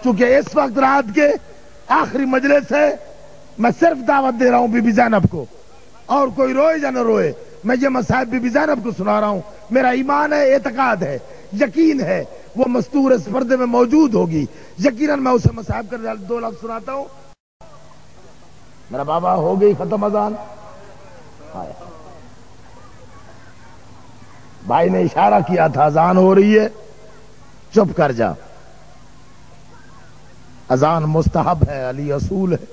چونکہ اس وقت رات کے آخری مجلس ہے، میں صرف دعوت دے رہا ہوں بی بی زینب کو، اور کوئی روئے یا نہ روئے میں یہ مصائب بی بی زینب کو سنا رہا ہوں۔ میرا ایمان ہے، اعتقاد ہے، یقین ہے وہ مستور اس پردے میں موجود ہوگی، یقیناً میں اسے مصائب کر 2 لفظ سناتا ہوں۔ میرا بابا ہو گئی ختم اذان؟ بھائی نے اشارہ کیا تھا اذان ہو رہی ہے، چپ کر جا۔ اذان مستحب ہے، علی اصول ہے۔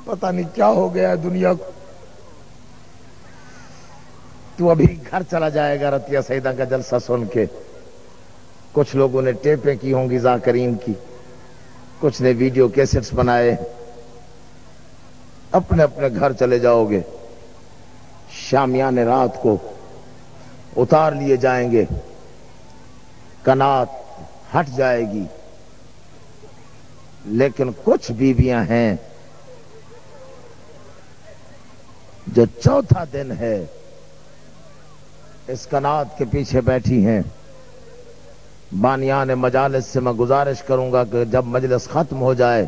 پتہ نہیں کیا ہو گیا ہے دنیا کو۔ تو ابھی گھر چلا جائے گا رتیہ سیدہ کا جلسہ سن کے۔ کچھ لوگوں نے ٹیپیں کی ہوں گی ذاکرین کی، کچھ نے ویڈیو کیسٹس بنائے، اپنے اپنے گھر چلے جاؤ گے۔ شامیان رات کو اتار لیے جائیں گے، قنات ہٹ جائے گی، لیکن کچھ بیویاں ہیں جو چوتھا دن ہے اس قنات کے پیچھے بیٹھی ہیں۔ بانیان مجالس سے میں گزارش کروں گا کہ جب مجلس ختم ہو جائے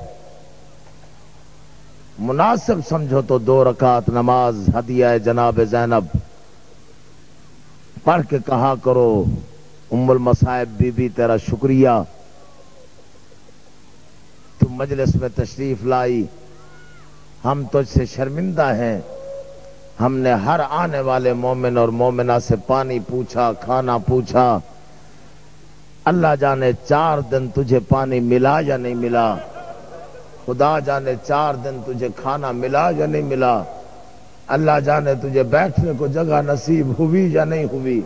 مناسب سمجھو تو 2 رکعت نماز ہدیہ جناب زینب پڑھ کے کہا کرو، ام المصائب بی بی تیرا شکریہ، تو مجلس میں تشریف لائی، ہم تجھ سے شرمندہ ہیں، ہم نے ہر آنے والے مومن اور مومنہ سے پانی پوچھا، کھانا پوچھا، اللہ جانے 4 دن تجھے پانی ملا یا نہیں ملا، خدا جانے 4 دن تجھے کھانا ملا یا نہیں ملا، اللہ جانے تجھے بیٹھنے کو جگہ نصیب ہوئی یا نہیں ہوئی۔